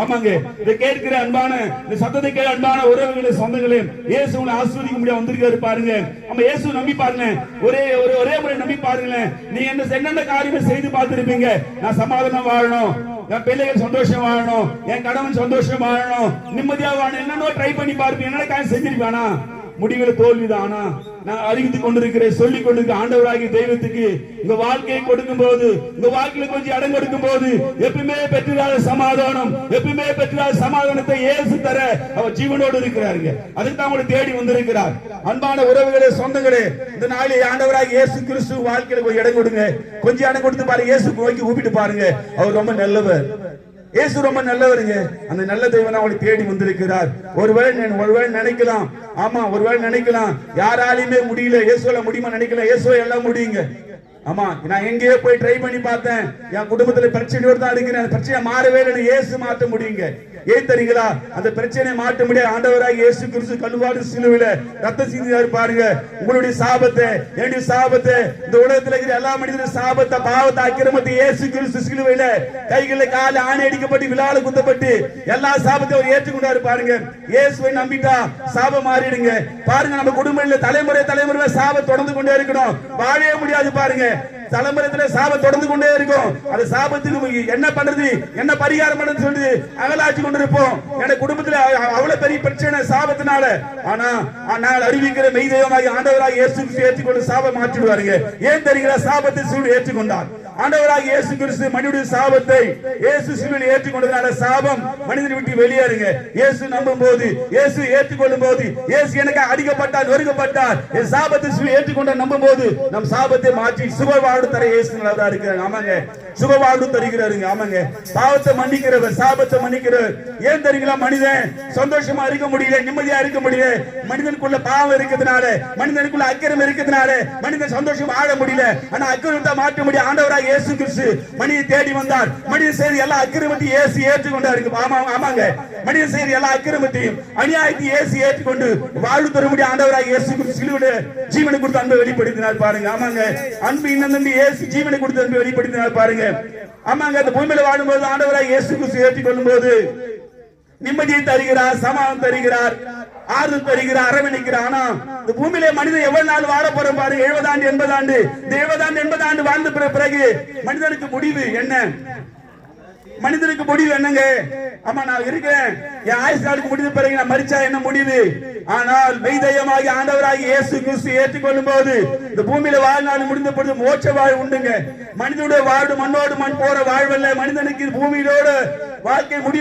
ஆமாங்க, இதை கேட்கிற அன்பான இந்த சத்தத்தை கேட்க அன்பான உறவுகளே, சொந்தங்களே, இயேசு உங்களை ஆசீர்வதிக்க முடியாது வந்திருக்காரு பாருங்க. நம்ம இயேசு நம்பி பாருங்க, ஒரே முறை நம்பி பாருங்களேன். நீங்க என்னென்ன காரியமே செய்து பார்த்திருப்பீங்க. நான் சமாதானம் வாழணும், என் பிள்ளைகள் சந்தோஷம் வாழணும், என் கணவன் சந்தோஷம் வாழணும், நிம்மதியா வாழணும், என்னென்ன ட்ரை பண்ணி பார்ப்பீங்க. என்னென்ன காரியம் செஞ்சிருப்பானா, முடிவில் தோல்விதானா? நான் அறிவித்துக் கொண்டிருக்கிறேன், சொல்லிக் கொண்டிருக்கிறேன். ஆண்டவராகிய தெய்வத்துக்கு உங்க வாழ்க்கையை கொடுக்கும் போது, உங்க வாழ்க்கையில கொஞ்சம் இடம் கொடுக்கும் போது, எப்பவுமே பெற்றாத சமாதானம், எப்பவுமே பெற்றாத சமாதானத்தை இயேசு தர அவர் ஜீவனோடு இருக்கிறாருங்க. அதுக்கு தான் உங்களை தேடி வந்திருக்கிறார். அன்பான உறவுகளே, சொந்தங்களே, இந்த நாளில் ஆண்டவராகிய இயேசு கிறிஸ்து வாழ்க்கையில கொஞ்சம் இடம் கொடுங்க. கொஞ்சம் இடம் கொடுத்து பாருங்க, இயேசு நோக்கி கூப்பிட்டு பாருங்க. அவர் ரொம்ப நல்லவர், இயேசு ரொம்ப நல்லவருங்க. அந்த நல்ல தெய்வம் அவளை தேடி வந்திருக்கிறார். ஒருவேளை நினைக்கலாம், ஆமா, ஒருவேளை நினைக்கலாம் யாராலையுமே முடியல, இயேசுவால முடியுமா நினைக்கலாம். இயேசுவை எல்லாம் முடியுங்க. ஆமா, நான் எங்கேயோ போய் ட்ரை பண்ணி பார்த்தேன், என் குடும்பத்துல பிரச்சனையோடு தான் இருக்கிறேன், அந்த பிரச்சனை மாறவே இல்லை. இயேசு மாற்ற முடியுங்க. ஏன் தெரியுங்களா? அந்த பிரச்சனையை மாற்ற முடியாது. ஆண்டவராகிய இயேசு கிறிஸ்து கல்வாரி சிலுவையில ரத்தம் சிந்தினார் பாருங்க. உங்களுடைய சாபத்தை, என்னுடைய சாபத்தை, இந்த உலகத்துல இருக்கிற எல்லா மனிதனுடைய சாபத்தை, பாவத்தை, அக்கிரமத்தை இயேசு கிறிஸ்து சிலுவையில கைகளில் கால ஆணை அடிக்கப்பட்டு விழால குத்தப்பட்டு எல்லா சாபத்தையும் அவர் ஏற்றுக்கொண்டாரு பாருங்க. இயேசுவை நம்பிட்டா சாபம் மாறிடுங்க. பாருங்க, நம்ம குடும்பத்தில் தலைமுறை சாபம் தொடர்ந்து கொண்டே இருக்கணும், வாழவே முடியாது பாருங்க. தலைமுறையில சாபம் தொடர்ந்து கொண்டே இருக்கும். அந்த சாபத்துக்கு என்ன பண்றது, என்ன பரிகாரம் பண்றது சொல்லி அகலாச்சு கொண்டிருப்போம். என் குடும்பத்தில் அவ்வளவு பெரிய பிரச்சனை சாபத்தினால. ஆனா நாங்கள் அறிவிக்கிற மெய் தெய்வமாகி ஆண்டவராக இயேசு கிறிஸ்து ஏற்றுக்கொண்டு சாபம் மாற்றிடுவாருங்க. ஏன் தெரியுங்களா? சாபத்தை சிலுவையில் ஏற்றுக்கொண்டார். ஆண்டவராக இயேசு கிறிஸ்து மனிதனுடைய சாபத்தை இயேசு சிலுவையில் ஏற்றுக்கொண்டதால சாபம் மனிதனை விட்டு வெளியேறுங்க. இயேசு நம்பும் போது, இயேசு ஏற்றுக்கொள்ளும் போது, இயேசு எனக்கு அடிக்கப்பட்டார், நொறுக்கப்பட்டார், என் சாபத்தை சிலுவையில் ஏற்றுக்கொண்ட நம்பும் போது நம் சாபத்தை மாற்றி சுகவாழ்வு தர இயேசு நல்லவரா இருக்கிறார். ஆமாங்க, சுகவாழ்வு தருகிறாருங்க. ஆமாங்க, பாவத்தை மன்னிக்கிறவர், சாபத்தை மன்னிக்கிறவர். ஏன் தெரியுங்களா? மனிதன் சந்தோஷமா இருக்க முடியல, நிம்மதியா இருக்க முடியல. மனிதனுக்குள்ள பாவம் இருக்கிறதுனால, மனிதனுக்குள்ள அக்கிரம் இருக்கிறதுனால மனிதன் சந்தோஷம் வாழ முடியல. ஆனா அக்கிரமத்தை மாற்ற முடியும். ஆண்டவராக இயேசு கிறிஸ்து மனிதனை தேடி வந்தார். மனிதன் செய்த எல்லா அக்கிரமத்தையும் இயேசு ஏற்றுக்கொண்டார். ஆமாங்க, மனிதன் செய்த எல்லா அக்கிரமத்தையும் அநியாயத்தையும் இயேசு ஏற்றுக்கொண்டு வாழ்வு தர முடியும். ஆண்டவராக இயேசு கிறிஸ்து சிலுவையிலே ஜீவனை கொடுத்து அன்பை வெளிப்படுத்தினார் பாருங்க. ஆமாங்க, அன்பு இன்னும் நம்பி இயேசு ஜீவனை கொடுத்து அன்பை வெளிப்படுத்தினார் பாருங்க. ஆமாங்க, அந்த பூமியில வாழும்போது ஆண்டவராக இயேசு கிறிஸ்து ஏற்றுக்கொள்ளும் போது நிம்மதியை தருகிறார், சமாதானம் தருகிறார், ஆறுதல் தருகிறார், அரவணைக்கிறார். ஆனா இந்த பூமியில மனிதன் எவ்வளவு நாள் வாழ போறோம் பாருங்க. 70 ஆண்டு 80 ஆண்டு, 70 ஆண்டு வாழ்ந்த பிறகு மனிதனுக்கு முடிவு என்ன? மனிதனுக்கு முடிவு என்னங்க? ஆமா, நான் இருக்கேன், என் ஆயுசு நாளுக்கு முடிந்த பிறகு நான் மரிச்சா என்ன முடிவு? ஆனால் மெய்தயமாகி ஆண்டவராகி இயேசு கிறிஸ்து ஏற்றுக்கொள்ளும் போது இந்த பூமியில வாழ்நாள் முடிந்த பொழுது மோட்ச வாழ்வு உண்டுங்க. மனிதனுடைய வாழ்வு மண்ணோடு மண் போற வாழ்வல்ல. மனிதனுக்கு பூமியிலோடு வாழ்க்கை முடிவு.